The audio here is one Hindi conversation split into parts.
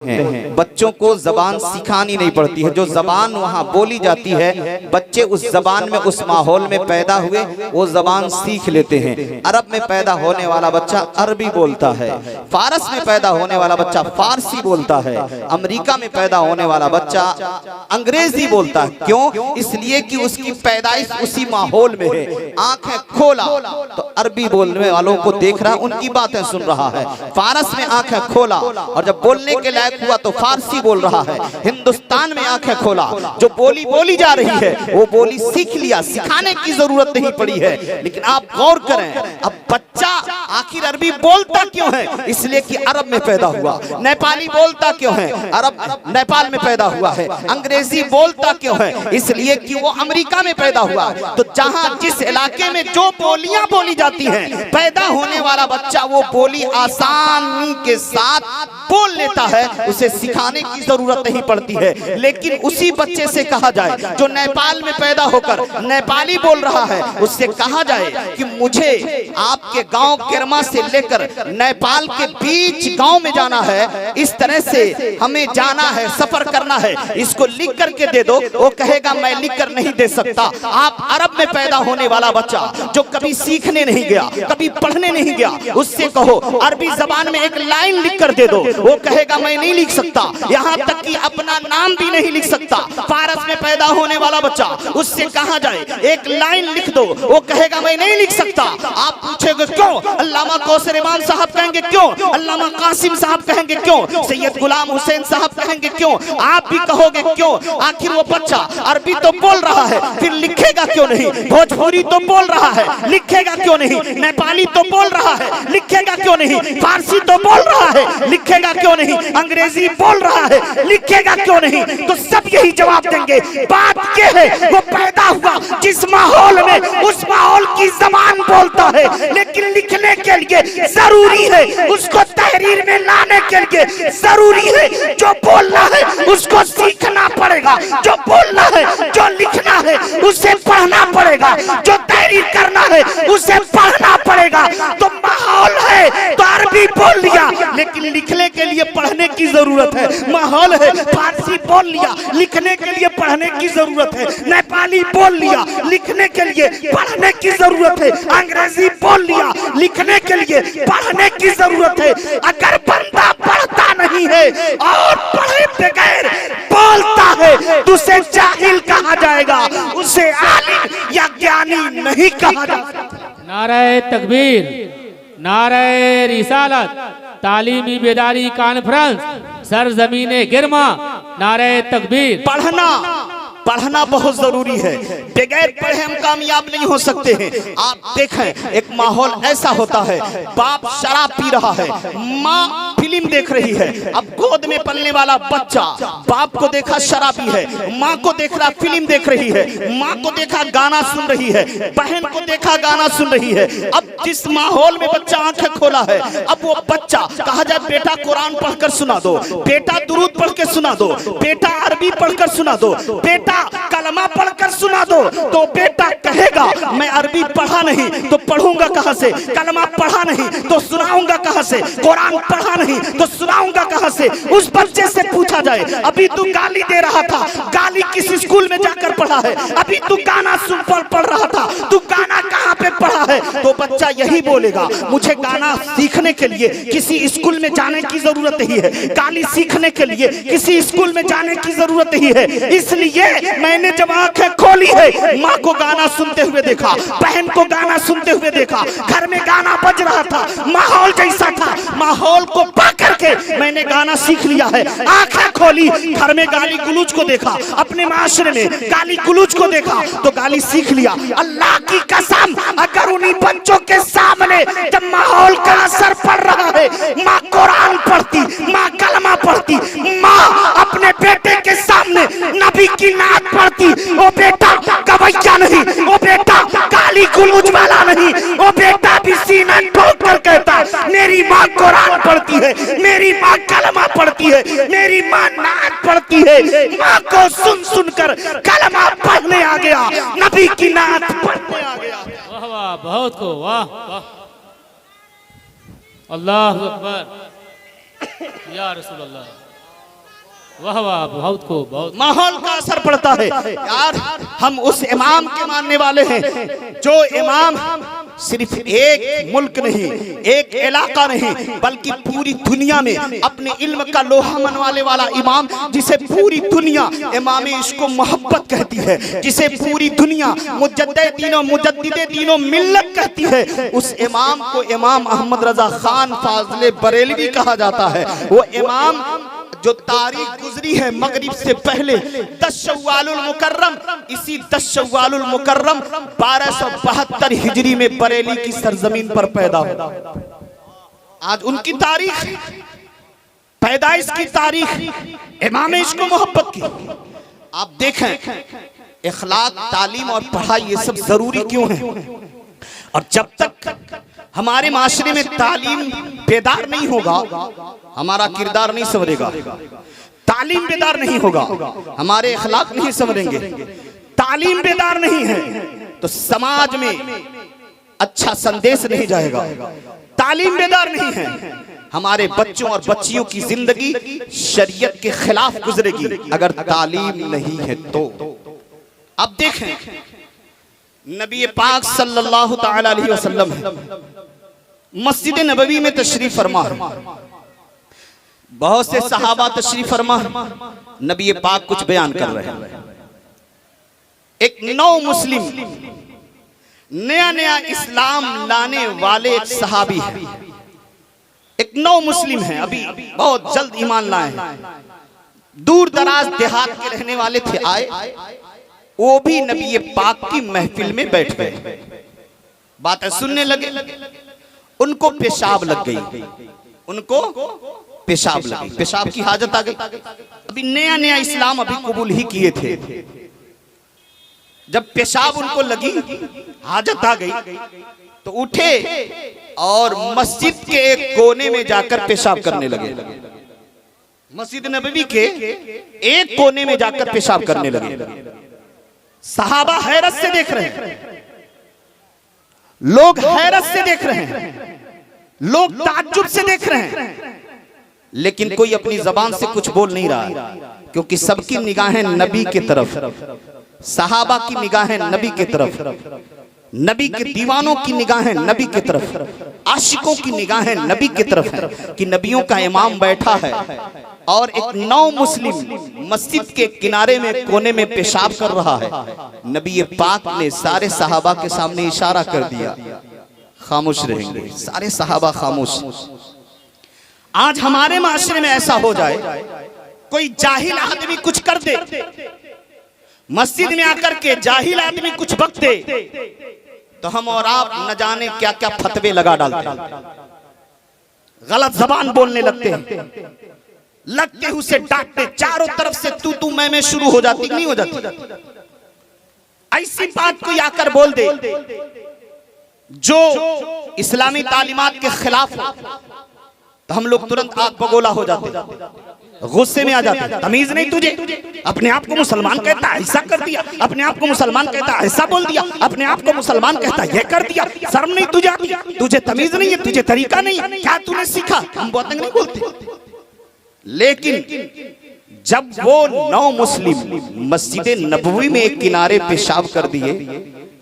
हैं। बच्चों को जबान सिखानी नहीं पड़ती है, जो जबान वहाँ बोली जाती है बच्चे उस जबान में उस माहौल में पैदा हुए वो जबान सीख लेते हैं। अरब में पैदा होने वाला बच्चा अरबी बोलता है, फारस में पैदा होने वाला बच्चा फारसी बोलता है, अमेरिका में पैदा होने वाला बच्चा अंग्रेजी बोलता है। क्यों? इसलिए कि उसकी पैदाइश उसी माहौल में है। आंखें खोला तो अरबी बोलने वालों को देख रहा, उनकी बातें सुन रहा है। फारस में आंखें खोला और जब बोलने के लायक हुआ तो फारसी बोल रहा है। हिंदुस्तान में आंखें खोला, जो बोली बोली जा रही है वो बोली सीख लिया, सिखाने की जरूरत नहीं पड़ी है। लेकिन आप गौर करें, अब बच्चा आखिर अरबी बोलता क्यों है? इसलिए कि अरब में पैदा हुआ। नेपाली बोलता क्यों है? अरब नेपाल में पैदा हुआ है। अंग्रेजी बोलता क्यों है? इसलिए कि वो अमेरिका में पैदा हुआ। तो जहां जिस इलाके में जो बोलियां बोली जाती हैं, पैदा होने वाला बच्चा वो बोली आसानी के साथ बोल लेता है, उसे सिखाने की जरूरत नहीं पड़ती है। लेकिन उसी बच्चे से कहा जाए जो नेपाल में पैदा होकर नेपाली बोल रहा है, उससे कहा जाए कि मुझे आपके गांव केरमा से लेकर नेपाल के बीच गांव में जाना है, इस तरह से हमें जाना है, सफर करना है, इसको लिख करके दे दो, वो कहेगा मैं लिख कर नहीं दे सकता। आप अरब में पैदा होने वाला बच्चा जो कभी सीखने नहीं गया, कभी पढ़ने नहीं गया, उससे कहो अरबी जबान में एक लाइन लिख कर दे दो, वो कहेगा मैं नहीं लिख सकता। यहाँ तक कि अपना नाम भी नहीं लिख सकता। फारस में पैदा होने वाला बच्चा, उससे कहा जाए एक लाइन लिख दो, वो कहेगा मैं नहीं लिख सकता। आप पूछेंगे क्यों? अल्लामा कौसर इमाम साहब कहेंगे क्यों, अल्लामा कासिम साहब कहेंगे क्यों, सैयद गुलाम हुसैन साहब कहेंगे क्यों, आप भी कहोगे क्यों। आखिर वो बच्चा अरबी तो बोल रहा है, फिर लिखेगा क्यों नहीं? भोजपुरी तो बोल रहा है, लिखेगा क्यों नहीं? नेपाली तो बोल रहा है, लिखेगा क्यों नहीं? फारसी तो बोल रहा है, लिखेगा क्यों नहीं? अंग्रेजी बोल रहा है, लिखेगा क्यों नहीं? तो सब यही जवाब देंगे, बात यह है वो पैदा हुआ जिस माहौल में, उस माहौल की जबान बोलता है, लेकिन लिखने के लिए जरूरी है, उसको तहरीर में लाने के लिए जरूरी है, जो बोलना है उसको सीखना पड़ेगा, जो बोलना है, जो लिखना है उसे पढ़ना पड़ेगा, जो तहरीर करना है उसे पढ़ना पड़ेगा। तो माहौल है तो अरबी बोल लिया, लेकिन लिखने के लिए पढ़ने की जरूरत है। माहौल है, फारसी बोल लिया, लिखने के लिए पढ़ने की जरूरत है। नेपाली बोल लिया, लिखने के लिए पढ़ने की जरूरत है। अंग्रेजी बोल लिया, लिखने के लिए पढ़ने की जरूरत है। अगर बंदा पढ़ता नहीं है और पढ़े बगैर बोलता है तो उसे जाहिल कहा जाएगा, उसे आलिम या ज्ञानी नहीं कहा जाएगा। नारे तकबीर, नारे रिसालत, तालीमी बेदारी कॉन्फ्रेंस सरजमीने गिरमा, नारे तकबीर। पढ़ना बहुत जरूरी है, बगैर पढ़े हम कामयाब नहीं हो सकते हैं। आप देखें एक माहौल ऐसा होता है, बाप शराब पी रहा है, माँ फिल्म देख रही है, अब गोद में पलने वाला बच्चा बाप को देखा शराबी है, माँ को देख रहा फिल्म देख रही है, माँ को देखा गाना सुन रही है, बहन को देखा गाना सुन रही है। अब जिस माहौल में बच्चा आंखें खोला है, अब वो बच्चा कहा जाए बेटा कुरान पढ़कर सुना दो, बेटा दुरूद पढ़ के सुना दो, बेटा अरबी पढ़कर सुना दो, बेटा कलमा पढ़कर सुना दो, तो बेटा कहेगा मैं अरबी पढ़ा नहीं तो पढ़ूंगा कहां से, कलमा पढ़ा नहीं तो सुनाऊंगा कहां से, कुरान पढ़ा नहीं तो सुनाऊंगा कहां से। उस बच्चे से पूछा जाए अभी तू गाली दे रहा था, गाली किस स्कूल में जाकर पढ़ा है? अभी तू गाना सुन पढ़ रहा था, तू गाना कहां पे पढ़ा है? तो बच्चा यही बोलेगा मुझे गाना सीखने के लिए किसी स्कूल में जाने की जरूरत नहीं है, गाली सीखने के लिए किसी स्कूल में जाने की जरूरत नहीं है। इसलिए मैंने जब आंखें खोली है, माँ को गाना सुनते हुए देखा, बहन को गाना सुनते हुए देखा, घर में गाना बज रहा था, माहौल जैसा था, माहौल को पा करके मैंने गाना सीख लिया है। आंखें खोली, घर में गाली गुलूज को देखा, अपने माशरे में गाली गुलूज को देखा तो गाली सीख लिया। अल्लाह की कसम, अगर उन्हीं बच्चों के सामने जब माहौल का असर पड़ रहा है, माँ कुरान पढ़ती, माँ कलमा पढ़ती, माँ अपने बेटे के सामने नबी की नात पढ़ती, वो बेटा गवैया नहीं, वो बेटा गाली गुलूज वाला नहीं, वो बेटा भी सीना ठोक कर कहता मेरी माँ कुरान पढ़ती है, मेरी माँ कलमा पढ़ती है, मेरी माँ नात पढ़ती है। माँ को सुन सुनकर कलमा पढ़ने आ गया, नबी की नात पढ़ने आ गया। वाह वाह, बहुत को वाह वाह, अल्लाह अकबर या रसूल अल्लाह। वाह वाह, बहुत खूब, बहुत माहौल का असर पड़ता है यार। हम उस इमाम के मानने वाले हैं जो इमाम सिर्फ एक मुल्क नहीं, एक इलाका नहीं, बल्कि पूरी दुनिया में अपने इल्म का लोहा मनवाने वाला इमाम, जिसे पूरी दुनिया इमाम इसको मोहब्बत कहती है, जिसे पूरी दुनिया मुजद्दिदे दीनो मुजद्दिदे दीनो मिल्लत कहती है, उस इमाम को इमाम अहमद रजा खान फाजले बरेलवी कहा जाता है। वो इमाम जो तारीख गुजरी है मगरिब से पहले 10 शव्वालुल मुकर्रम, इसी 10 शव्वालुल मुकर्रम 1272 हिजरी में बरेली की सरजमीन पर पैदा हुआ। आज उनकी तारीख, पैदाइश की तारीख इमाम इश्क मोहब्बत की। आप देखें इखलाक, तालीम और पढ़ाई ये सब जरूरी क्यों है? और जब तक हमारे माशरे में तालीम बेदार नहीं होगा, हमारा किरदार नहीं संवरेगा। तालीम बेदार नहीं होगा, हमारे अखलाक नहीं संवरेंगे। तालीम बेदार नहीं है तो समाज में अच्छा संदेश नहीं जाएगा। तालीम बेदार नहीं है, हमारे बच्चों और बच्चियों की जिंदगी शरीयत के खिलाफ गुजरेगी अगर तालीम नहीं है तो। अब देखें नबी पाक सल्लल्लाहु ताला अलैहि वसल्लम मस्जिद नबवी में तशरीफ फरमा, बहुत से सहाबा तशरीफ फरमा, नबी पाक कुछ बयान कर रहे हैं। एक नौ मुस्लिम, नया नया इस्लाम लाने वाले एक सहाबी है, एक नौ मुस्लिम है, अभी बहुत जल्द ईमान लाए हैं, दूर दराज देहात के रहने वाले थे, आए वो भी नबी पाक की महफिल में बैठ गए, बातें सुनने लगे। उनको पेशाब लग गई, उनको पेशाब लग गई, पेशाब की हाजत आ गई। अभी नया नया इस्लाम अभी कबूल ही किए थे, जब पेशाब उनको लगी, हाजत आ गई, तो उठे और मस्जिद के एक कोने में जाकर पेशाब करने लगे। मस्जिद नबवी के एक कोने में जाकर पेशाब करने लगे। सहाबा हैरत से देख रहे हैं, लोग हैरत से देख रहे हैं, लोग ताज्जुब से देख रहे हैं, लेकिन कोई अपनी जबान से कुछ बोल नहीं रहा, क्योंकि सबकी निगाहें नबी की तरफ, सहाबा की निगाहें नबी की तरफ, नबी के दीवानों की निगाहें नबी की तरफ, आशिकों की निगाहें नबी की तरफ है कि नबियों का इमाम बैठा है और एक नौ मुस्लिम मस्जिद के किनारे में कोने में पेशाब कर रहा है। नबी पाक ने सारे सहाबा के सामने इशारा कर दिया, खामोश रहेंगे। सारे सहाबा खामोश। आज हमारे माशरे में ऐसा हो जाए, कोई जाहिल आदमी कुछ कर दे, मस्जिद में आकर के जाहिल आदमी कुछ बक दे, तो हम और आप न जाने क्या क्या फतवे लगा डालते हैं, गलत जबान बोलने लगते हैं, लगते उसे डांटते, चारों तरफ से तू मैं शुरू हो जाती, नहीं हो जाती। ऐसी बात कोई आकर बोल दे जो इस्लामी तालीमात के खिलाफ हो, तो हम लोग तुरंत आग बगोला हो जाते, गुस्से में आ जाते। तमीज नहीं तुझे, अपने आप को मुसलमान कहता ऐसा कर दिया, अपने आप को मुसलमान कहता ऐसा बोल दिया, अपने आप को मुसलमान कहता ये कर दिया, शर्म नहीं तुझे, तुझे तमीज नहीं है, तुझे तरीका नहीं है, क्या तूने सीखा? हम बहुत नहीं बोलते। लेकिन जब वो नौ मुस्लिम मस्जिद नबवी में एक किनारे पेशाब कर दिए,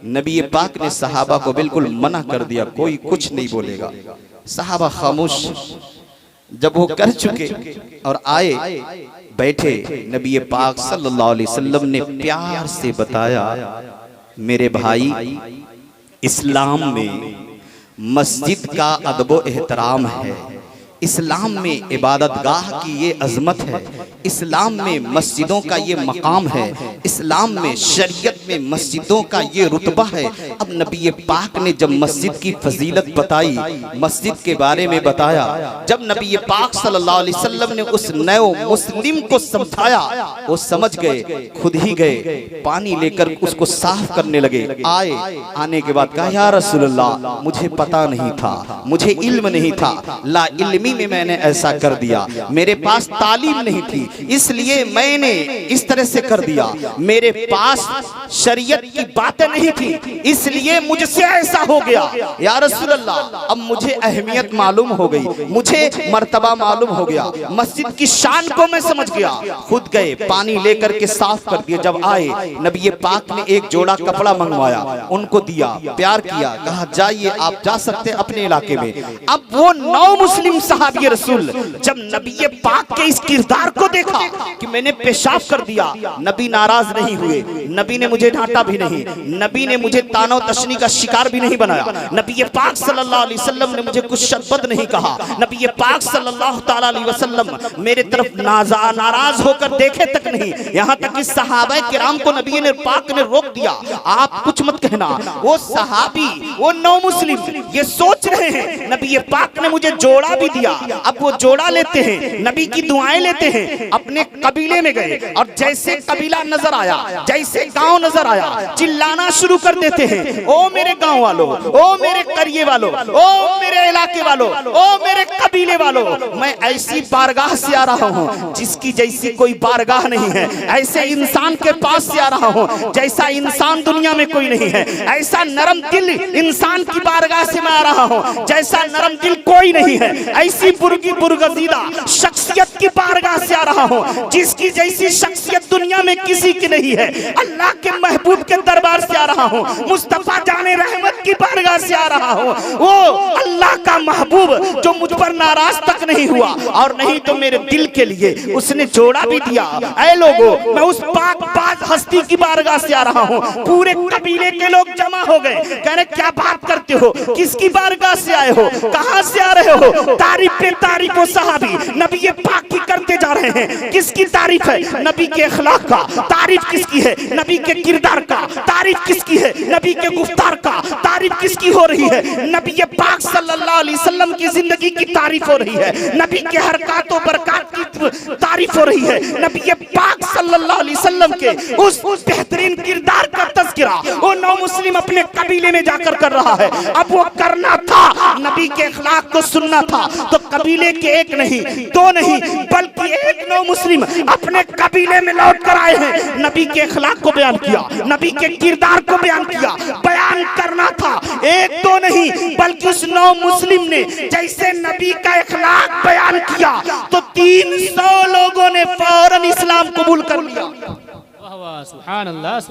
नबी पाक ने सहाबा को बिल्कुल मना कर दिया, कोई कुछ नहीं बोलेगा। सहाबा खामोश। जब वो कर चुके और आए बैठे, नबी पाक सल्लल्लाहु अलैहि वसल्लम ने प्यार से बताया, मेरे भाई, इस्लाम में मस्जिद का अदब एहतराम है, इस्लाम में इबादत गाह की ये अजमत है, इस्लाम में मस्जिदों का ये मकाम है, इस्लाम में शरीयत में मस्जिदों का ये रुतबा है। अब नबी पाक ने जब मस्जिद की फजीलत बताई, मस्जिद के बारे में बताया, जब नबी पाक सल्लल्लाहु अलैहि वसल्लम ने उस नए मुस्लिम को समझाया, वो समझ गए, खुद ही गए, पानी लेकर उसको साफ करने लगे। आने के बाद कहा, या रसूलल्लाह, मुझे पता नहीं था, मुझे इल्म नहीं था, ला इल्मी इल्मी में मैंने ऐसा कर दिया, मेरे पास तालीम नहीं थी इसलिए मैंने इस तरह से कर दिया, मेरे पास शरीयत की बातें नहीं थी इसलिए मुझसे ऐसा हो गया। या रसूल अल्लाह, अब मुझे अहमियत मालूम हो गई, मुझे मर्तबा मालूम हो गया, मस्जिद की शान को मैं समझ गया। खुद गए, पानी लेकर के साफ कर दिया। जब आए नबी पाक ने एक जोड़ा कपड़ा मंगवाया, उनको दिया, प्यार किया, कहा जाइए आप जा सकते हैं अपने इलाके में। अब वो 9 मुस्लिम सहाबी रसूल जब नबी पाक के इस किरदार को देखा कि मैंने पेशाब कर दिया, नबी नाराज नहीं हुए, नबी ने मुझे डांटा भी नहीं, नबी ने मुझे तानो तशनी का शिकार भी नहीं बनाया, नबी पाक सल्लल्लाहु अलैहि वसल्लम ने मुझे कुछ शब्द नहीं कहा, नबी पाक सल्लल्लाहु ताला अलैहि वसल्लम मेरे तरफ नाराज होकर देखे तक नहीं, यहाँ तक कि सहाबा किराम को नबी ने पाक ने रोक दिया, आप कुछ मत कहना। वो सहाबी, वो 9 मुस्लिम ये सोच रहे हैं नबी पाक ने मुझे जोड़ा भी दिया, अब वो जोड़ा लेते हैं, नबी की दुआएं लेते हैं, अपने कबीले में गए और जैसे कबीला नजर आया, जैसे गांव नजर आया, चिल्लाना शुरू कर देते हैं, ओ मेरे गांव वालों, ओ मेरे करिए वालों, ओ मेरे इलाके वालों, ओ मेरे कबीले वालों, मैं ऐसी बारगाह से आ रहा हूँ जिसकी जैसी कोई बारगाह नहीं है, ऐसे इंसान के पास से आ रहा हूँ जैसा इंसान दुनिया में कोई नहीं है, ऐसा नरम दिल इंसान की बारगाह से मैं आ रहा हूँ जैसा नरम दिल कोई नहीं है, ऐसी बुर्गजीदा शख्सियत की बारगाह से आ रहा हूँ जिसकी जैसी शख्सियत दुनिया में किसी की नहीं है, अल्लाह के महबूब के दरबार से आ रहा हूँ, मुस्तफा जाने रहमत की बारगाह से आ रहा हूँ, वो अल्लाह का महबूब जो मुझ पर नाराज तक नहीं हुआ और नहीं तो मेरे दिल के लिए उसने जोड़ा भी दिया। ऐ लोगों, मैं उस पाक बाज हस्ती की बारगाह से आ रहा हूँ। पूरे कबीले के लोग जमा हो गए, कह रहे क्या बात करते हो, किसकी बारगाह से आए हो, कहां से आ रहे हो? तारीफ पे तारीफ वो सहाबी नबी पाक की करते जा रहे हैं। किसकी तारीफ है? नबी के अखलाक का। तारीफ किसकी है? नबी के किरदार का। तारीफ किसकी है? नबी के गुफ्तार का। तारीफ किसकी हो रही है? नबी पाक सल्लल्लाहु अलैहि वसल्लम की जिंदगी की तारीफ हो रही है, नबी के हरकत और बरकत की तारीफ हो रही है, नबी पाक सल्लल्लाहु अलैहि वसल्लम के उस बेहतरीन किरदार का तज़किरा वो 9 मुस्लिम अपने कबीले में जाकर कर रहा है। अब वो करना था, नबी के अखलाक को सुनना था, तो कबीले के एक नहीं, 2 नहीं, बल्कि 1 मुस्लिम अपने कबीले में लौट कर आए हैं। नबी के अखलाक को बयान किया, नबी के किरदार को बयान किया, बयान करना था। 1-2 नहीं, बल्कि उस 9 मुस्लिम ने जैसे नबी का अखलाक बयान किया तो 300 लोगों ने फौरन इस्लाम कबूल कर लिया।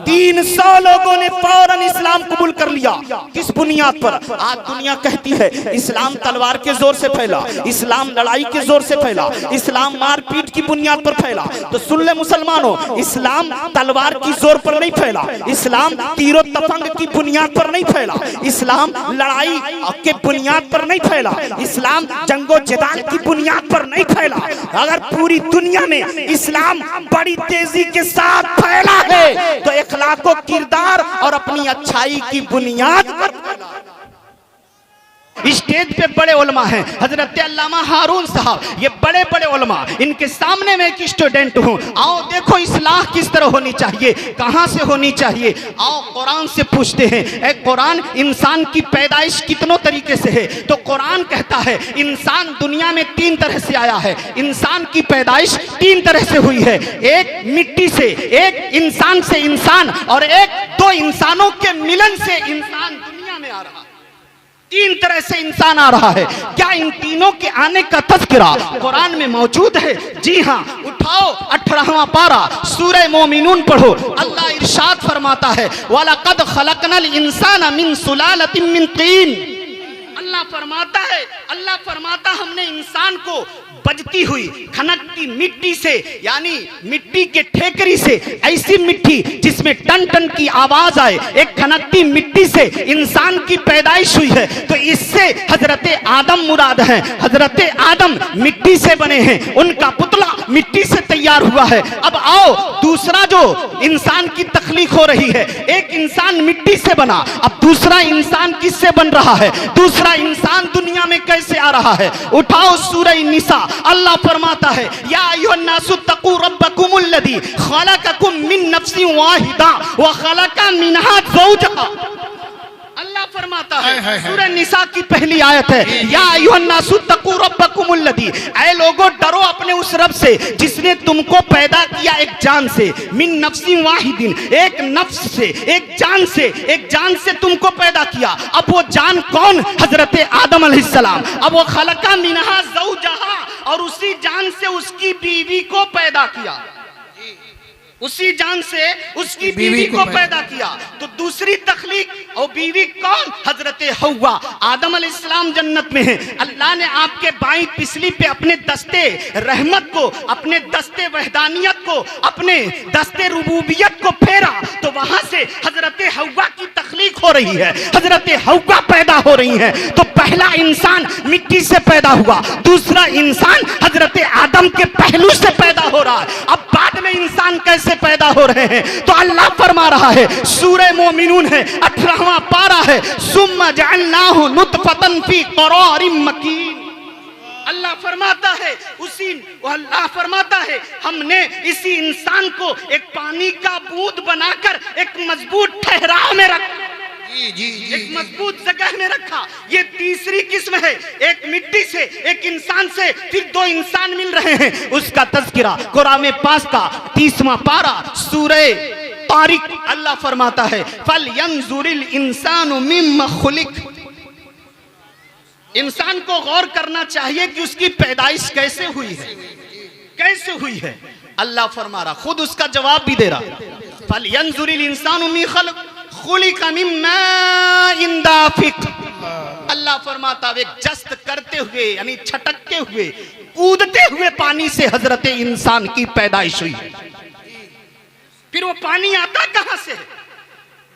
300 लोगों ने फौरन इस्लाम कबूल कर लिया। किस बुनियाद पर? आज दुनिया कहती है इस्लाम तलवार के जोर से फैला, इस्लाम लड़ाई के जोर से फैला, इस्लाम मारपीट की बुनियाद पर फैला। तो सुन ले मुसलमानों, इस्लाम तलवार की जोर पर नहीं फैला, इस्लाम तीरों तफंग की बुनियाद पर नहीं फैला, इस्लाम लड़ाई के बुनियाद पर नहीं फैला, इस्लाम जंगो जदाल की बुनियाद पर नहीं फैला। अगर पूरी दुनिया में इस्लाम बड़ी तेजी के साथ फैला है तो इखलाको किरदार और अपनी अच्छाई की बुनियाद पर फैला। स्टेज पे बड़े उलमा हैं, हजरत अल्लामा हारून साहब, ये बड़े बड़े उलमा, इनके सामने मैं एक स्टूडेंट हूँ। आओ देखो इस्लाह किस तरह होनी चाहिए, कहाँ से होनी चाहिए। आओ कुरान से पूछते हैं, ए कुरान, इंसान की पैदाइश कितनों तरीके से है? तो कुरान कहता है इंसान दुनिया में 3 तरह से आया है। इंसान की पैदाइश 3 तरह से हुई है, एक मिट्टी से, एक इंसान से इंसान, और एक 2 इंसानों के मिलन से इंसान दुनिया में आ रहा है। 3 तरह से इंसान आ रहा है। क्या इन तीनों के आने का तज़किरा कुरान में मौजूद है? जी हाँ, उठाओ 18वां पारा सूरह मोमिनून पढ़ो। अल्लाह इरशाद फरमाता है, वलक़द खलक़नल इंसाना मिन सुलालतिन मिन तीन। अल्लाह फरमाता हमने इंसान को बजती हुई खनकती मिट्टी से, यानी मिट्टी के ठेकरी से, ऐसी मिट्टी जिसमें टन टन की आवाज आए, एक खनकती मिट्टी से इंसान की पैदाइश हुई है। तो इससे हजरत आदम मुराद है। हजरत आदम मिट्टी से बने हैं, उनका पुतला मिट्टी से तैयार हुआ है। अब आओ दूसरा जो इंसान की तख्लीक हो रही है, एक इंसान मिट्टी से बना, अब दूसरा इंसान किससे बन रहा है? दूसरा इंसान दुनिया में कैसे आ रहा है? उठाओ सूरह निसा, अल्लाह फरमाता है, या अय्युहन्नासु तक़ू रब्बकुमुल्लज़ी खलक़कुम मिन नफ्सिन वाहिदा व खलक़ मिनहा ज़ौजहा। अल्लाह फरमाता है, सूरह निसा की पहली आयत है, या अय्युहन्नासु तक़ू रब्बकुमुल्लज़ी, ऐ लोगों डरो अपने उस रब से जिसने तुमको पैदा किया एक जान से, मिन नफ्सिन वाहिदिन, एक नफ्स से, एक जान से तुमको पैदा किया। अब वो जान कौन? हजरत आदम अलैहिस्सलाम। अब वो खलका मिनहा ज़ौजहा, और उसी जान से उसकी बीवी को पैदा किया, उसी जान से उसकी बीवी को पैदा किया। तो दूसरी तख्लीक और बीवी कौन? हजरत हव्वा। आदम अलैहिस्सलाम जन्नत में है, अल्लाह ने आपके बाईं पिछली पे अपने दस्ते रहमत को, अपने दस्ते वहदानियत को, अपने दस्ते रुबूबियत को फेरा, तो वहां से हजरत हव्वा की तख्लीक हो रही है, हजरत हव्वा पैदा हो रही है। तो पहला इंसान मिट्टी से पैदा हुआ, दूसरा इंसान हजरत आदम के पहलू से पैदा हो रहा है। अब बाद में इंसान कैसे पैदा हो रहे हैं? तो अल्लाह फरमा रहा है, सूरह मोमिनून है 18वां पारा है, सुम्मा जअलनाहु नुतफतन फी क़रारिम मकीन। अल्लाह फरमाता है हमने इसी इंसान को एक पानी का बूंद बनाकर एक मजबूत ठहराव में रखा, एक मजबूत जगह में रखा। ये तीसरी किस्म है, एक मिट्टी से, एक इंसान से, फिर दो इंसान मिल रहे हैं। उसका तज़किरा कुरान पाक का 30वां पारा सूरह तारिक, अल्लाह फरमाता है, फल यंजुरिल इंसानु मिम्मा खुलिक। इंसान को गौर करना चाहिए कि उसकी पैदाइश कैसे हुई है, कैसे हुई है। अल्लाह फरमा रहा, खुद उसका जवाब भी दे रहा, फल यंजुरिल इंसानु मिम्मा खलक खुलिका मिन माइन दाफिक। अल्लाह फरमाता है जस्त करते हुए, यानी छटकते हुए, कूदते हुए पानी से हजरत इंसान की पैदाइश हुई। फिर वो पानी आता कहां से है,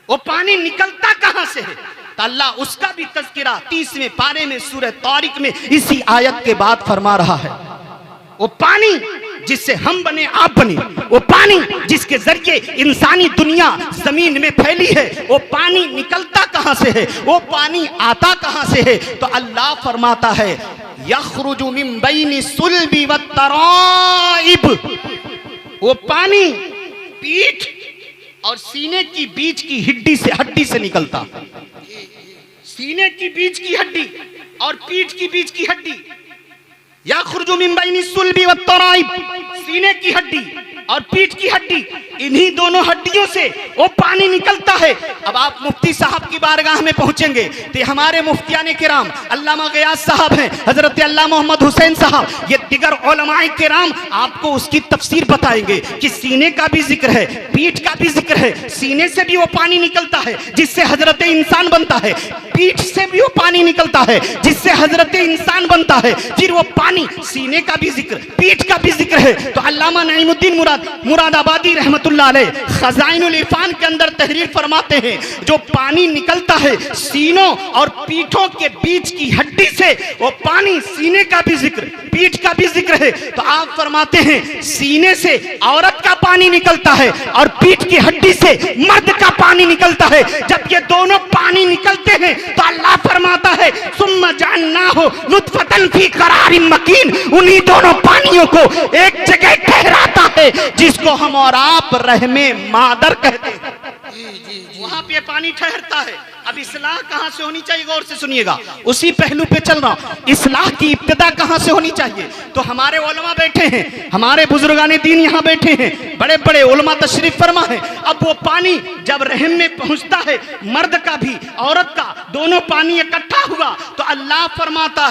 वो पानी निकलता कहां से है? तो अल्लाह उसका भी तज़किरा 30वें पारे में सूरह तारिक में इसी आयत के बाद फरमा रहा है। वो पानी जिससे हम बने, आप बने, वो पानी जिसके जरिए इंसानी दुनिया जमीन में फैली है, वो पानी निकलता कहां से है, वो पानी आता कहां से है? तो अल्लाह फरमाता है, यखरुजु मिन बैनि सुल्बि वत्तराइब। वो पानी पीठ और सीने की बीच की हड्डी से निकलता, सीने की बीच की हड्डी और पीठ की बीच की हड्डी, यखरुजु मिन बैनि सुल्बि वत्तराइब, सीने की हड्डी और पीठ की हड्डी, इन्हीं दोनों हड्डियों से वो पानी निकलता है। अब आप मुफ्ती साहब की बारगाह में पहुंचेंगे तो हमारे मुफ्तियाने किराम अल्लामा गयास साहब हैं, हजरत अल्लामा मोहम्मद हुसैन साहब, ये दिगर उलमाए किराम आपको उसकी तफसीर बताएंगे कि सीने का भी जिक्र है, पीठ का भी जिक्र है। सीने से भी वो पानी निकलता है जिससे हजरत इंसान बनता है, पीठ से भी वो पानी निकलता है जिससे हजरत इंसान बनता है। फिर वो पानी, सीने का भी जिक्र, पीठ का भी जिक्र है। तो अल्लामा नईमुद्दीन मुरादाबादी रहमतुल्लाह अलैह खजाइनुल इरफान के अंदर तहरीर फरमाते हैं, जो पानी निकलता है सीनों और पीठों के बीच की हड्डी से, वो पानी सीने का भी जिक्र, पीठ का भी जिक्र है। तो आप फरमाते हैं सीने से औरत का पानी निकलता है और पीठ की हड्डी से मर्द का पानी निकलता है। जब ये दोनों पानी निकलते हैं तो अल्लाह फरमाता है, सुम्मा जअलनाहु नुतफतन फी क़रारिन मकीन। उन्हीं दोनों पानियों को एक जगह ठहराता है जिसको हम और आप रहमे मादर कहते हैं, वहां पे पानी ठहरता है। अब इस्लाह कहां से होनी चाहिए, गौर से सुनिएगा, उसी पहलू पे चल रहा हूं। इस्लाह की इब्तिदा कहां से होनी चाहिए? तो हमारे उलमा बैठे हैं, हमारे बुजुर्गाने दीन यहां बैठे हैं, बड़े बड़े उलमा तशरीफ फरमा है। अब वो पानी जब रहम में पहुंचता है, मर्द का भी औरत का, दोनों पानी इकट्ठा हुआ, तो अल्लाह फरमाता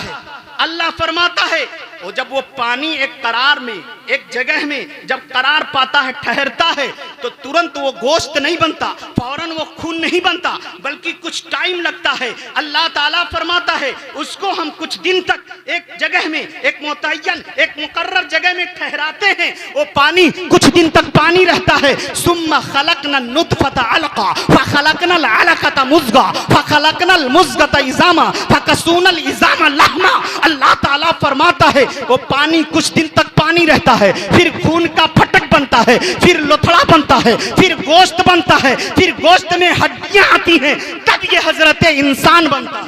है वो जब वो पानी एक करार में, एक जगह में जब करार पाता है, ठहरता है, तो तुरंत वो गोश्त नहीं बनता, फौरन वो खून नहीं बनता, बल्कि कुछ टाइम लगता है। अल्लाह ताला फरमाता है उसको हम कुछ दिन तक एक जगह में, एक मुतय्यन, एक मुकर्रर जगह में ठहराते हैं। वो पानी कुछ दिन तक पानी रहता है। सुम्मा खलकना नुतफता अलका फखलकनल अलकता मुज़गा फखलकनल मुज़गता इज़ामा फकसूनल इज़ामा लहमा। अल्लाह ताला फरमाता है वो पानी कुछ दिन तक पानी रहता है, फिर खून का फटक बनता है, फिर लोथड़ा बनता है, फिर गोश्त बनता है, फिर गोश्त में हड्डियां आती हैं, तब ये हजरत इंसान बनता है,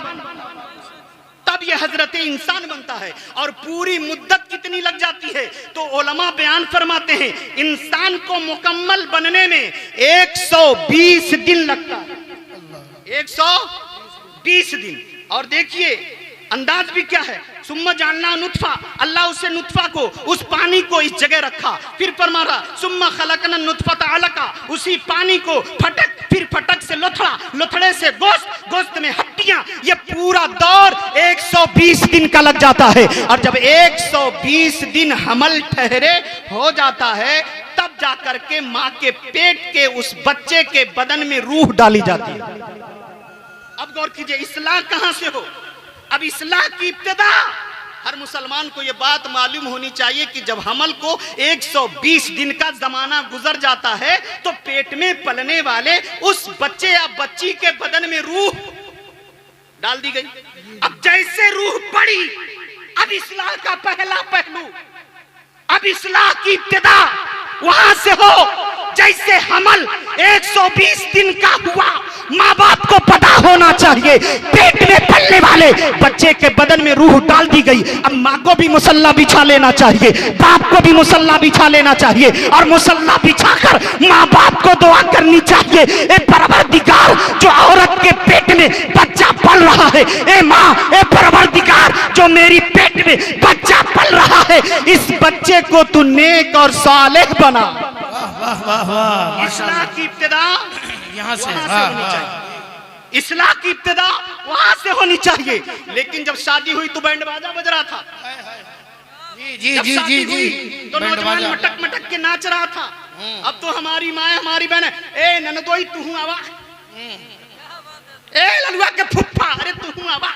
तब ये हजरत इंसान बनता है। और पूरी मुद्दत कितनी लग जाती है? तो उलमा बयान फरमाते हैं इंसान को मुकम्मल बनने में 120 दिन लगता है। 20 दिन। और देखिए अंदाज भी क्या है, सुम्मा जानना नुत्फा, अल्लाह उसे नुत्फा को, उस पानी को इस जगह रखा, फिर फरमाया सुम्मा खलकना नुत्फता अलका, उसी पानी को फटक, फिर फटक से लोथड़ा, लोथड़े से गोश्त, गोश्त में हड्डियां, ये पूरा दौर 120 दिन का लग जाता है। और जब 120 दिन हमल ठहरे हो जाता है, तब जाकर के माँ के पेट के उस बच्चे के बदन में रूह डाली जाती है। अब गौर कीजिए, इस्लाह कहां से हो? अब इस्लाह की इब्तिदा, हर मुसलमान को यह बात मालूम होनी चाहिए कि जब हमल को 120 दिन का जमाना गुजर जाता है, तो पेट में पलने वाले उस बच्चे या बच्ची के बदन में रूह डाल दी गई। अब जैसे रूह पड़ी, अब इस्लाह का पहला पहलू, अब इस्लाह की इब्तिदा वहां से हो जैसे हमल 120 दिन का हुआ। माँ बाप को पता होना चाहिए पेट में पलने वाले बच्चे के बदन में रूह डाल दी गई। अब माँ को भी मुसल्ला बिछा लेना चाहिए, बाप को भी मुसल्ला बिछा लेना चाहिए, और मुसल्ला बिछाकर माँ बाप को दुआ करनी चाहिए, ए परवरदिगार जो औरत के पेट में बच्चा पल रहा है, ए माँ, ए परवरदिगार जो मेरी पेट में बच्चा पल रहा है, इस बच्चे को तू नेक और सालेह बना। इस्लाह की इब्तिदा यहाँ से होनी चाहिए, इस्लाह की इब्तिदा वहां से होनी चाहिए। लेकिन जब शादी हुई तो बैंड बाजा बज रहा था, जी जी जी जी, तो नौजवान मटक मटक के नाच रहा था। अब तो हमारी माँ है, हमारी बहन है, ए ननदोई तू हूँ आवा, ए ललुआ के फुफ्फा, अरे तू हूँ आवा,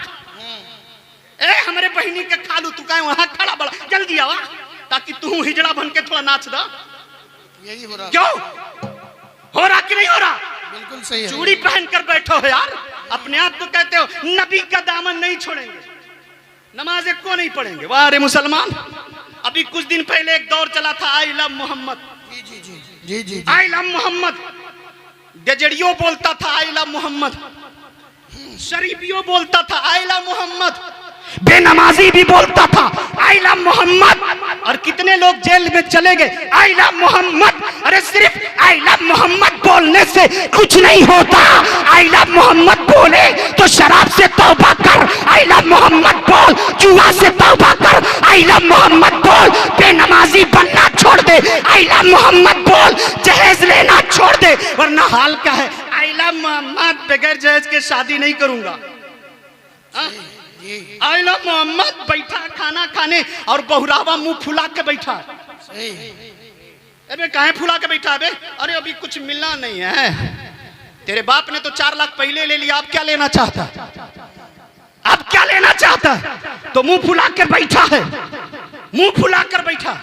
ए हमारे बहनी के खालू, तू कहे वहां खड़ा बड़ा, जल्दी आवा, ताकि तू हिजड़ा बन के थोड़ा नाच दा। यही हो रहा, क्यों हो रहा कि नहीं हो रहा? बिल्कुल सही है। चूड़ी पहन कर बैठो हो यार, अपने आप को कहते हो नबी का दामन नहीं छोड़ेंगे, नमाज को नहीं पढ़ेंगे। वाह रे मुसलमान, अभी कुछ दिन पहले एक दौर चला था, आई लव मोहम्मद, जी जी जी जी जी, आई लव मोहम्मद, गजड़ियों बोलता था आई लव मोहम्मद, शरीफियों बोलता था आई लव मोहम्मद, बेनमाजी भी बोलता था आई लव मोहम्मद, और कितने लोग जेल में चले गए आई लव मोहम्मद। अरे सिर्फ आई लव मोहम्मद बोलने से कुछ नहीं होता, आई लव मोहम्मद बोले तो शराब से तौबा कर, आई लव मोहम्मद बोल जुआ से तौबा कर, आई लव मोहम्मद बोल बेनमाजी बनना छोड़ दे, आई लव मोहम्मद बोल जहेज लेना छोड़ दे, वरना हाल क्या है, आई लव मोहम्मद बगैर जहेज के शादी नहीं करूंगा। आई लव मोहम्मद बैठा खाना खाने और बहुरावा मुंह फुला के बैठा, अबे काहे फुला के बैठा? अबे अरे अभी कुछ मिलना नहीं है, तेरे बाप ने तो 4 लाख पहले ले लिया, अब क्या लेना चाहता, अब क्या लेना चाहता? तो मुंह फुला कर बैठा है, मुंह फुला कर बैठा,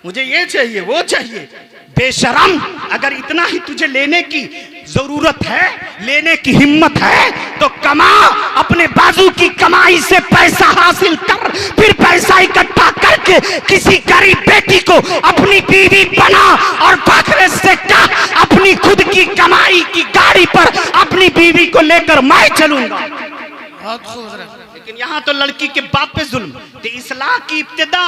मुझे ये चाहिए वो चाहिए। बेशरम, अगर इतना ही तुझे लेने की जरूरत है, लेने की हिम्मत है, तो कमा, अपने बाजू की कमाई से पैसा हासिल कर, फिर पैसा इकट्ठा करके किसी गरीब बेटी को अपनी बीवी बना, और बाखरे से कहा अपनी खुद की कमाई की गाड़ी पर अपनी बीवी को लेकर मैं चलूंगा। बहुत खूबसूरत। लेकिन यहाँ तो लड़की के बाप पे जुल्म। तो इस्लाह की इब्तिदा,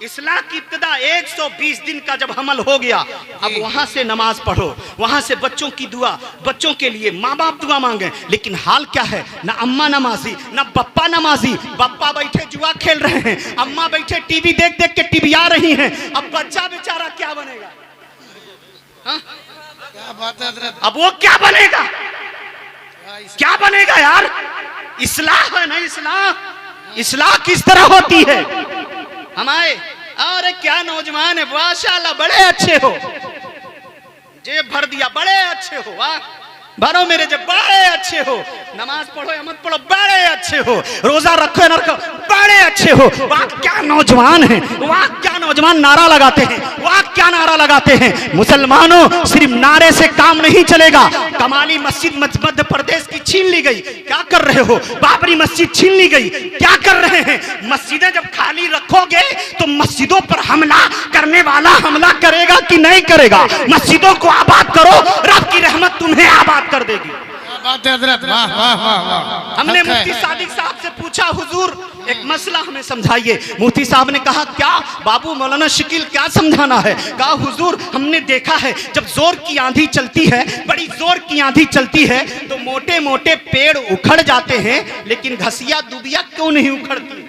इस्लाह की इब्तिदा 120 दिन का जब हमल हो गया, अब वहां से नमाज पढ़ो, वहां से बच्चों की दुआ, बच्चों के लिए माँ बाप दुआ मांगे। लेकिन हाल क्या है, ना अम्मा नमाजी ना पप्पा नमाजी, पप्पा बैठे जुआ खेल रहे हैं, अम्मा बैठे टीवी देख देख के टीबिया रही हैं। अब बच्चा बेचारा क्या बनेगा? हा? क्या बात है हजरत, अब वो क्या बनेगा, क्या बनेगा यार? इस्लाह है ना, इस्लाह, इस्लाह किस तरह होती है? हमारे अरे क्या नौजवान है, माशाल्लाह बड़े अच्छे हो, जेब भर दिया, बड़े अच्छे हो, वाह भरो मेरे जब, बड़े अच्छे हो, नमाज पढ़ो या मत पढ़ो बड़े अच्छे हो, रोजा रखो या न रखो बड़े अच्छे हो, वाह क्या नौजवान है, वाह क्या नौजवान नारा लगाते हैं, वाह क्या नारा लगाते हैं। मुसलमानों, सिर्फ नारे से काम नहीं चलेगा। कमाली मस्जिद मध्य प्रदेश की छीन ली गई, क्या कर रहे हो? बाबरी मस्जिद छीन ली गई, क्या कर रहे हैं? मस्जिदें जब खाली रखोगे तो मस्जिदों पर हमला करने वाला हमला करेगा कि नहीं करेगा? मस्जिदों को आबाद करो, रब की रहमत तुम्हें आबाद कर देगी। बात है हजरत, वाह वाह वाह वाह। हमने हक है। मुफ्ती सादिक साहब से पूछा, हुजूर एक मसला हमें समझाइए। मुफ्ती साहब ने कहा, क्या बाबू मौलाना शकील क्या समझाना है? कहा, हुजूर हमने देखा है जब जोर की आंधी चलती है, बड़ी जोर की आंधी चलती है, तो मोटे मोटे पेड़ उखड़ जाते हैं, लेकिन घसिया दुबिया क्यों नहीं उखड़ती?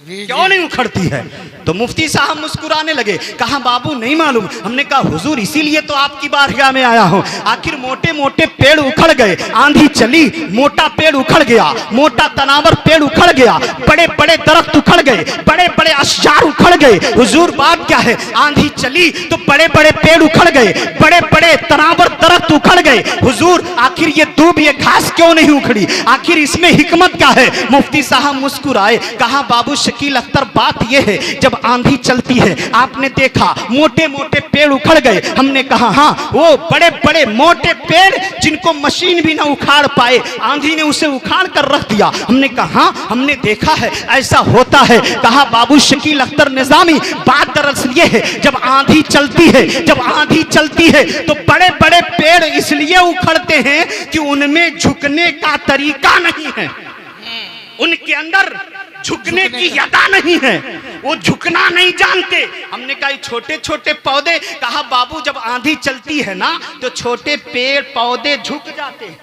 क्यों नहीं उखड़ती है? तो मुफ्ती साहब मुस्कुराने लगे, कहा बाबू नहीं मालूम। हमने कहा हुजूर इसीलिए तो आपकी बारगाह में आया हूं। आखिर मोटे मोटे पेड़ उखड़ गए, आंधी चली, मोटा पेड़ उखड़ गया, मोटा तनावर पेड़ उखड़ गया, बड़े बड़े दरख्त उखड़ गए, बड़े बड़े अशजार उखड़ गए। हुजूर बात क्या है? आंधी चली तो बड़े बड़े पेड़ उखड़ गए, बड़े बड़े तनावर दरख्त उखड़ गए। हुजूर आखिर ये दूब ये घास क्यों नहीं उखड़ी? आखिर इसमें हिकमत क्या है? मुफ्ती साहब मुस्कुराए, कहा बाबू शकील अख्तर बात यह है जब आंधी चलती है आपने देखा मोटे मोटे पेड़ उखड़ गए। हमने कहा हाँ, वो बड़े बड़े मोटे पेड़ जिनको मशीन भी ना उखाड़ पाए, आंधी ने उसे उखाड़ कर रख दिया। हमने कहा हाँ हमने देखा है ऐसा होता है। कहा बाबू शकील अख्तर निजामी बात दरअसल ये है जब आंधी चलती है, जब आंधी चलती है तो बड़े बड़े पेड़ इसलिए उखड़ते हैं कि उनमें झुकने का तरीका नहीं है, उनके अंदर झुकने की अदा नहीं है, वो झुकना नहीं जानते। हमने कहा छोटे छोटे पौधे, कहा बाबू जब आंधी चलती है ना तो छोटे पेड़ पौधे झुक जाते हैं,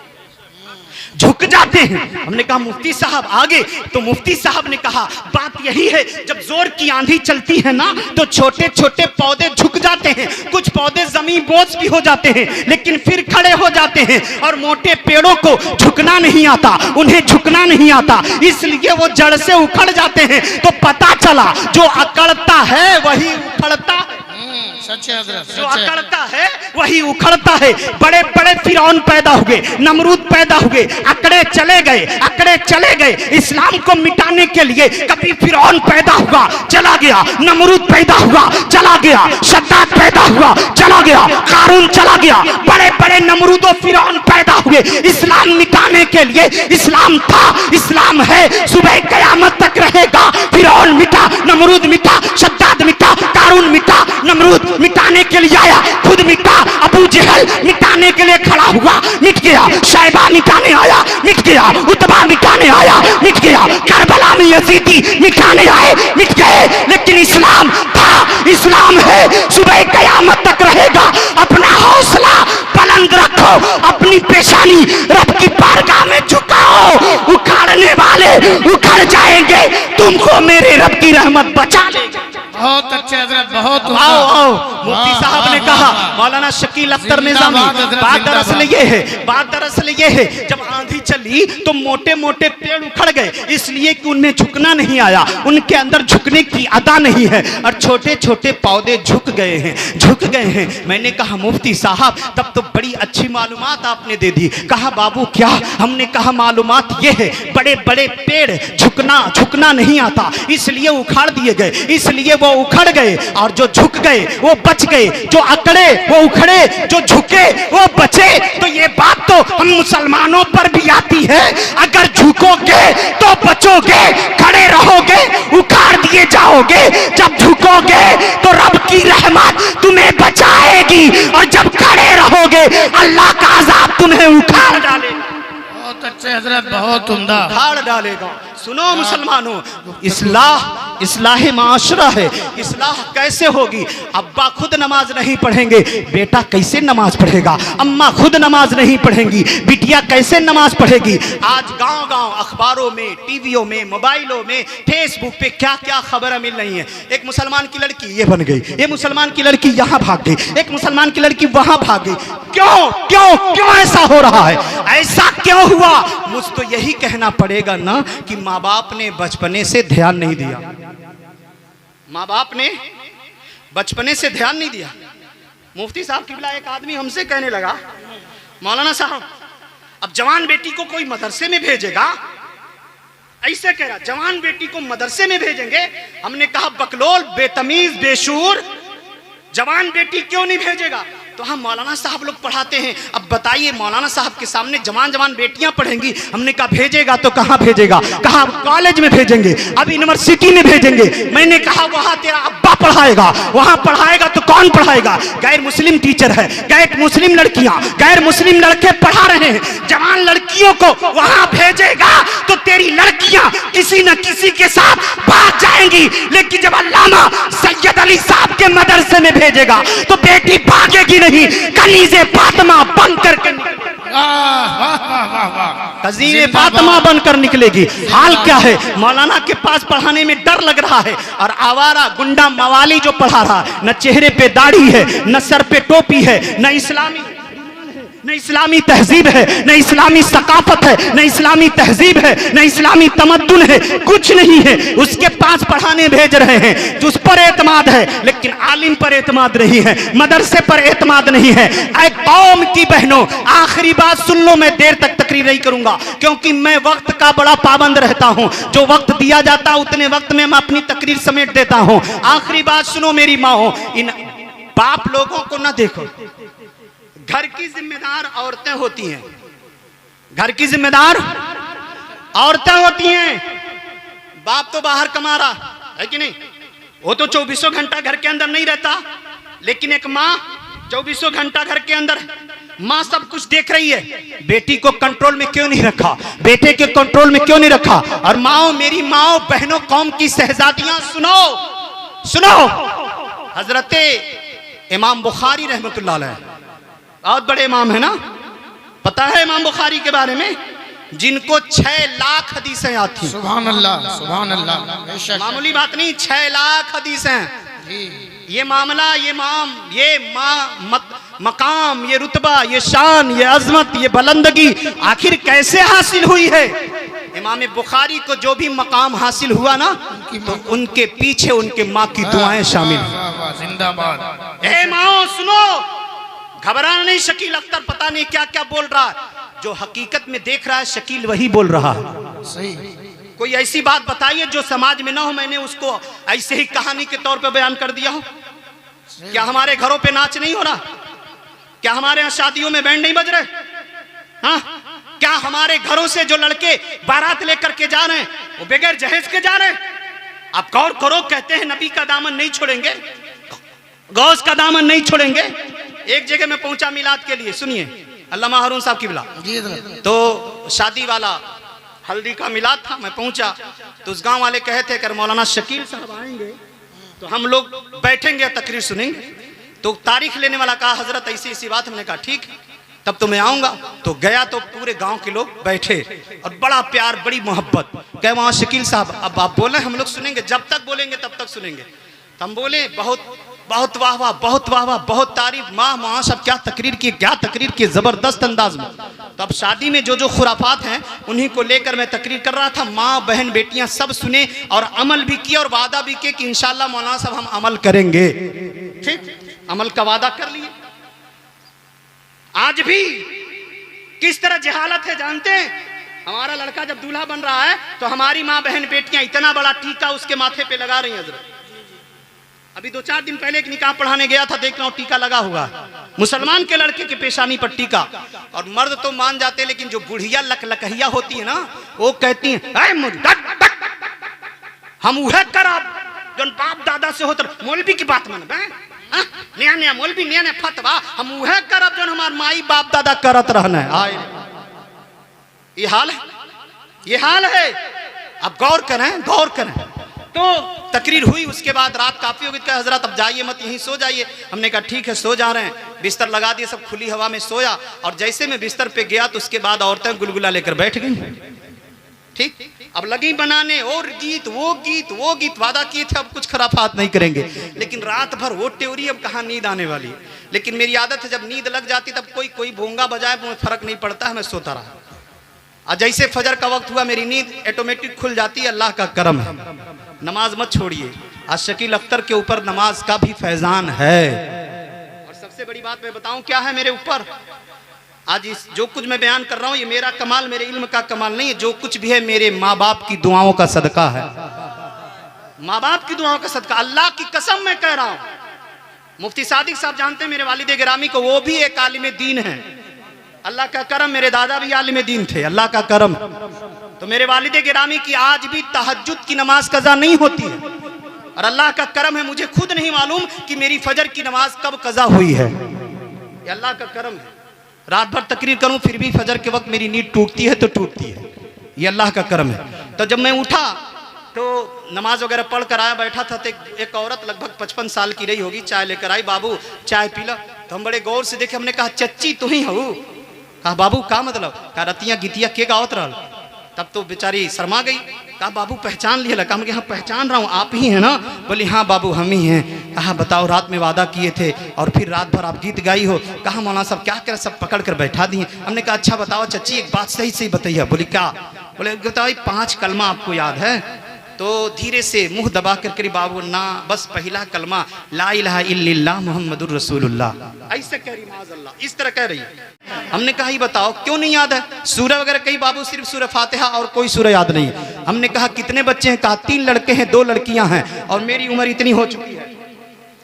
झुक जाते हैं। हमने कहा मुफ्ती साहब आगे, तो मुफ्ती साहब ने कहा बात यही है जब जोर की आंधी चलती है ना तो छोटे छोटे पौधे झुक जाते हैं, कुछ पौधे जमीन बोझ भी हो जाते हैं लेकिन फिर खड़े हो जाते हैं, और मोटे पेड़ों को झुकना नहीं आता, उन्हें झुकना नहीं आता, इसलिए वो जड़ से उखड़ जाते हैं। तो पता चला जो अकड़ता है वही उखड़ता, सच है हजरत, जो सच है। अकड़ता है वही उखड़ता है। बड़े बड़े फिरौन पैदा हुए, नमरूद पैदा हुए, अकड़े चले गए, अकड़े चले गए। इस्लाम को मिटाने के लिए कभी फिरौन पैदा हुआ चला गया, नमरूद पैदा हुआ चला गया, शद्दाद पैदा हुआ चला गया, कारून चला गया, बड़े बड़े नमरूदो फिरौन पैदा हुए। इस्लाम मिटाने के लिए इस्लाम था, इस्लाम है, सुबह कयामत तक रहेगा। फिरौन मिटा, नमरूद मिटा, शद्दाद मिटा, कारून मिटा, नमरूद मिटाने के लिए आया, खुद मिटा। अबू जहल मिटाने के लिए खड़ा हुआ, मिट गया। शैबा मिटाने आया, मिट गया। उतबा मिटाने आया, मिट गया। करबला में यजीदी मिटाने आए, मिट गए। लेकिन इस्लाम था, इस्लाम है, सुबह कयामत तक रहेगा। अपना हौसला बुलंद रखो, अपनी पेशानी रब की बारगाह में झुकाओ। उखाड़ने वाले उखड़ जाएंगे, तुमको मेरे रब की रहमत बचा लेगी। बहुत अच्छे हजरत, बहुत उम्दा। आओ आओ, मुफ्ती साहब ने कहा, मौलाना शकील अख्तर निजामी बात दरअसल ये है, बात दरअसल ये है जब आंधी चली तो मोटे मोटे पेड़ उखड़ गए, इसलिए कि उनमें झुकना नहीं आया, उनके अंदर झुकने की अदा नहीं है, और छोटे छोटे पौधे झुक गए हैं, झुक गए हैं। मैंने कहा मुफ्ती साहब तब तो बड़ी अच्छी मालूमात आपने दे दी। कहा बाबू क्या? हमने कहा मालूमात ये है बड़े बड़े पेड़ झुकना नहीं आता, इसलिए उखाड़ दिए गए, इसलिए वो उखड़ गए, और जो झुक गए वो बच गए, जो अकड़े वो उखड़े, जो झुके वो बचे। तो ये बात तो हम मुसलमानों पर भी आती है, अगर झुकोगे तो बचोगे, खड़े रहोगे उखाड़ दिए जाओगे, जब झुकोगे तो रब की रहमत तुम्हें बचाएगी, और जब खड़े रहोगे अल्लाह का अज़ाब तुम्हें उखाड़ डालेगा, बहुत अच्छे हजरत, बहुत उम्दा। उखाड़ डालेगा। सुनो मुसलमानों, इस्लाह माशरा है। इस्लाह कैसे होगी? अब्बा खुद नमाज नहीं पढ़ेंगे, बेटा कैसे नमाज पढ़ेगा? अम्मा खुद नमाज नहीं पढ़ेंगी, बिटिया कैसे नमाज पढ़ेगी? आज गांव गांव अखबारों में, टीवियों में, मोबाइलों में, फेसबुक पे क्या क्या खबरें मिल रही हैं। एक मुसलमान की लड़की ये बन गई, ये मुसलमान की लड़की यहाँ भाग गई, एक मुसलमान की लड़की वहां भाग गई। क्यों क्यों क्यों ऐसा हो रहा है? ऐसा क्यों हुआ? मुझ तो यही कहना पड़ेगा ना कि माँ बाप ने बचपने से ध्यान नहीं दिया, माँ बाप ने बचपने से ध्यान नहीं दिया। मुफ्ती साहब किबला एक आदमी हमसे कहने लगा, मौलाना साहब अब जवान बेटी को कोई मदरसे में भेजेगा, ऐसे कह रहा, जवान बेटी को मदरसे में भेजेंगे? हमने कहा बकलोल, बेतमीज, बेशूर, जवान बेटी क्यों नहीं भेजेगा? तो हम मौलाना साहब लोग पढ़ाते हैं, अब बताइए मौलाना साहब के सामने जवान जवान बेटियां पढ़ेंगी। हमने कहा भेजेगा तो कहां भेजेगा? कहा कॉलेज में भेजेंगे, अब यूनिवर्सिटी में भेजेंगे। मैंने कहा वहां तेरा अब्बा पढ़ाएगा? वहां पढ़ाएगा तो कौन पढ़ाएगा? गैर मुस्लिम टीचर है, गैर मुस्लिम लड़कियां, गैर मुस्लिम लड़के पढ़ा रहे हैं। जवान लड़कियों को वहां भेजेगा तो तेरी लड़कियां किसी न किसी के साथ भाग जाएंगी। लेकिन जब अल्लामा सैयद अली साहब के मदरसे में भेजेगा तो बेटी भागेगी नहीं, कनीज़े फातिमा बन करके कजीने फातिमा बनकर निकलेगी। हाल क्या है? मौलाना के पास पढ़ाने में डर लग रहा है और आवारा गुंडा मवाली जो पढ़ा रहा है, न चेहरे पे दाढ़ी है, न सर पे टोपी है, न इस्लामी तहजीब है, न इस्लामी सकाफत है, न इस्लामी तहजीब है, न इस्लामी तमद्दुन है, कुछ नहीं है। उसके पास पढ़ाने भेज रहे हैं जो उस पर एतमाद है, लेकिन आलिम पर एतमाद नहीं है, मदरसे पर एतमाद नहीं है। ऐ कौम की बहनों, आखिरी बात सुन लो, मैं देर तक तकरीर नहीं करूंगा क्योंकि मैं वक्त का बड़ा पाबंद रहता हूं। जो वक्त दिया जाता उतने वक्त में मैं अपनी तकरीर समेट देता हूं। आखिरी बात सुनो मेरी माओ, इन बाप लोगों को ना देखो। घर की जिम्मेदार औरतें होती हैं, घर की जिम्मेदार औरतें होती हैं। बाप तो बाहर कमा रहा है कि नहीं, वो तो 24 घंटा घर के अंदर नहीं रहता, लेकिन एक माँ 24 घंटा घर के अंदर, माँ सब कुछ देख रही है। बेटी को कंट्रोल में क्यों नहीं रखा? बेटे के कंट्रोल में क्यों नहीं रखा? और माओ, मेरी माओ बहनों, कौम की शहजादियां, सुनो सुनो, हजरते इमाम बुखारी रहमतुल्लाह अलैह, बहुत बड़े इमाम है ना, पता है इमाम बुखारी के बारे में, जिनको 6 लाख हदीसें याद थी। सुभान अल्लाह, सुभान अल्लाह। मामूली बात नहीं, 6 लाख हदीसें। ये मामला, ये मकाम, ये रुतबा, ये शान, ये अजमत, ये बुलंदगी आखिर कैसे हासिल हुई है? इमाम बुखारी को जो भी मकाम हासिल हुआ ना, तो उनके पीछे उनके माँ की दुआएं शामिल। जिंदाबाद। ए माओ सुनो, घबराना नहीं। शकील अख्तर पता नहीं क्या क्या बोल रहा है, जो हकीकत में देख रहा है शकील वही बोल रहा है। सही। कोई ऐसी बात बताइए जो समाज में ना हो, मैंने उसको ऐसे ही कहानी के तौर पे बयान कर दिया हो। क्या हमारे घरों पे नाच नहीं हो रहा? क्या हमारे यहाँ शादियों में बैंड नहीं बज रहे? हाँ, क्या हमारे घरों से जो लड़के बारात लेकर के जा रहे हैं वो बगैर जहेज के जा रहे हैं? आप गौर करो, कहते हैं नबी का दामन नहीं छोड़ेंगे, गौस का दामन नहीं छोड़ेंगे। एक जगह में पहुंचा मिलाद के लिए, सुनिए, अल्लामा हारून साहब की बिला, तो शादी वाला हल्दी का मिलाद था। मैं पहुंचा तो उस गांव वाले कहे थे अगर मौलाना शकील साहब आएंगे तो हम लोग बैठेंगे, तकरीर सुनेंगे। तो तारीख लेने वाला कहा हजरत ऐसी ऐसी बात। हमने कहा ठीक है, तब तो मैं आऊंगा। तो गया तो पूरे गांव के लोग बैठे और बड़ा प्यार, बड़ी मोहब्बत। कहे वहां शकील साहब अब आप बोले, हम लोग सुनेंगे, जब तक बोलेंगे तब तक सुनेंगे। तो हम बोले बहुत बहुत वाह वाह, बहुत वाह वाह, बहुत तारीफ, माँ माँ सब क्या तकरीर की, क्या तकरीर की, जबरदस्त अंदाज में। तो अब शादी में जो जो खुराफात हैं उन्हीं को लेकर मैं तकरीर कर रहा था। माँ बहन बेटियां सब सुने और अमल भी किए और वादा भी किए कि इंशाल्लाह मौलाना साहब हम अमल करेंगे। ठीक, अमल का वादा कर लिए। आज भी किस तरह जहालत है जानते हैं? हमारा लड़का जब दूल्हा बन रहा है तो हमारी माँ बहन बेटियां इतना बड़ा टीका उसके माथे पे लगा रही हैं। हजरत अभी 2-4 दिन पहले एक निकाह पढ़ाने गया था, देख रहा हूँ टीका लगा हुआ, मुसलमान के लड़के के पेशानी पर टीका। और मर्द तो मान जाते, लेकिन जो बुढ़िया लकलकहिया होती है ना, वो कहती हैं हम उहे करब जो बाप दादा से होता। मौलवी की बात मन नया नया मौलवी, नया नया फतवा, हम उहे करब जो हमार माई बाप दादा करत रहना है। ये हाल है, ये हाल है। अब गौर करें, गौर करें। तो तकरीर हुई, उसके बाद रात काफी हो गई। कहा हजरत अब जाइए मत, यहीं सो जाइए। हमने कहा ठीक है, सो जा रहे हैं। बिस्तर लगा दिए, सब खुली हवा में सोया। और जैसे मैं बिस्तर पे गया तो उसके बाद औरतें गुलगुला लेकर बैठ गई। ठीक, अब लगी बनाने और गीत, वो गीत, वो गीत। वादा किए थे अब कुछ खराफात नहीं करेंगे, लेकिन रात भर वो ट्योरी, अब कहाँ नींद आने वाली है। लेकिन मेरी आदत है जब नींद लग जाती तब कोई कोई भोंगा बजाए, मुझे फर्क नहीं पड़ता है, मैं सोता रहा। और जैसे फजर का वक्त हुआ मेरी नींद ऑटोमेटिक खुल जाती है। अल्लाह का करम है, नमाज मत छोड़िए। आज शकील अख्तर के ऊपर नमाज का भी फैजान है। और सबसे बड़ी बात मैं बताऊं क्या है मेरे ऊपर, आज इस जो कुछ मैं बयान कर रहा हूं ये मेरा कमाल, मेरे इल्म का कमाल नहीं है। जो कुछ भी है मेरे माँ बाप की दुआओं का सदका है। माँ बाप की दुआओं का सदका, अल्लाह की कसम मैं कह रहा हूं। मुफ्ती सादिक साहब जानते हैं मेरे वालिद गिरामी को, वो भी एक आलिम दीन है। अल्लाह का करम, मेरे दादा भी आलिम दीन थे, अल्लाह का करम। तो मेरे वालिद गिरामी की आज भी तहज्जुद की नमाज कज़ा नहीं होती है। और अल्लाह का करम है, मुझे खुद नहीं मालूम कि मेरी फजर की नमाज कब कज़ा हुई है। ये अल्लाह का करम है। रात भर तकरीर करूं फिर भी फजर के वक्त मेरी नींद टूटती है तो टूटती है, ये अल्लाह का करम है। तो जब मैं उठा तो नमाज वगैरह पढ़ कर आया, बैठा था तो एक औरत लगभग 55 साल की रही होगी, चाय लेकर आई, बाबू चाय पी लो। तो हम बड़े गौर से देखे, हमने कहा चच्ची तू ही हो? कहा बाबू का मतलब? कहा रतिया गीतिया के गावत रहल। तब तो बेचारी शर्मा गई। कहा बाबू पहचान लिया? लगा हम हाँ पहचान रहा हूँ, आप ही हैं ना? बोली हाँ बाबू हम ही हैं। कहा बताओ रात में वादा किए थे और फिर रात भर आप गीत गाई हो। कहा मौलाना साहब क्या करें, सब पकड़ कर बैठा दिए। हमने कहा अच्छा बताओ चच्ची एक बात सही सही बताइए। बोली क्या? बोले बताओ 5 कलमा आपको याद है? तो धीरे से मुंह दबा कर करी बाबू ना बस पहला कलमा ला इलाहा इल्लल्लाह मुहम्मदुर रसूलुल्लाह। ऐसे कह रही माज़अल्लाह, इस तरह कह रही। हमने कहा ही बताओ क्यों नहीं याद है? सूरह वगैरह कही बाबू, सिर्फ सूरह फातिहा और कोई सूरह याद नहीं। हमने कहा कितने बच्चे हैं? कहा 3 लड़के हैं 2 लड़कियां हैं और मेरी उम्र इतनी हो चुकी है,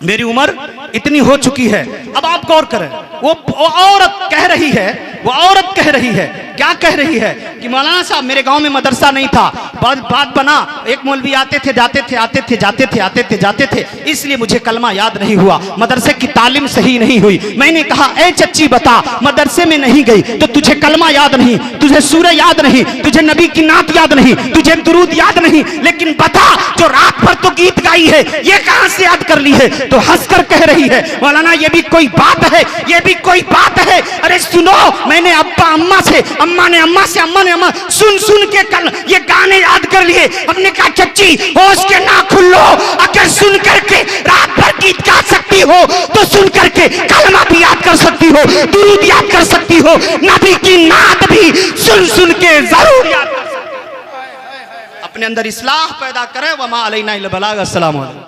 मेरी उम्र इतनी हो चुकी है। अब आप गौर करें, वो औरत कह रही है, वो औरत कह रही है, क्या कह रही है कि मौलाना साहब मेरे गांव में मदरसा नहीं था, बात बना, एक मौलवी आते थे जाते थे, आते थे जाते थे, आते थे जाते थे, इसलिए मुझे कलमा याद नहीं हुआ, मदरसे की तालीम सही नहीं हुई। मैंने कहा ए चच्ची बता, मदरसे में नहीं गई तो तुझे कलमा याद नहीं, तुझे सूरह याद नहीं, तुझे नबी की नात याद नहीं, तुझे दुरूद याद नहीं, लेकिन बता जो रात भर तो गीत गाई है ये कहां से याद कर ली है? तो हंसकर कह रही है मौलाना ये भी कोई बात है, ये भी कोई बात है? अरे सुनो, मैंने अब्बा अम्मा से, अम्मा ने अम्मा से, अम्मा ने अम्मा सुन सुन के कल ये गाने याद कर लिए। हमने कहा चच्ची होश के नाखून लो, अगर सुन करके रात भर गीत गा सकती हो तो सुन करके कलमा भी याद कर सकती हो, दुरूद याद कर सकती हो, नबी की नात भी सुन सुन के जरूर याद कर सकती हो। अपने अंदर इस्लाह पैदा करें। वमा अलैना इल्ला बलाग। अस्सलाम वालेकुम।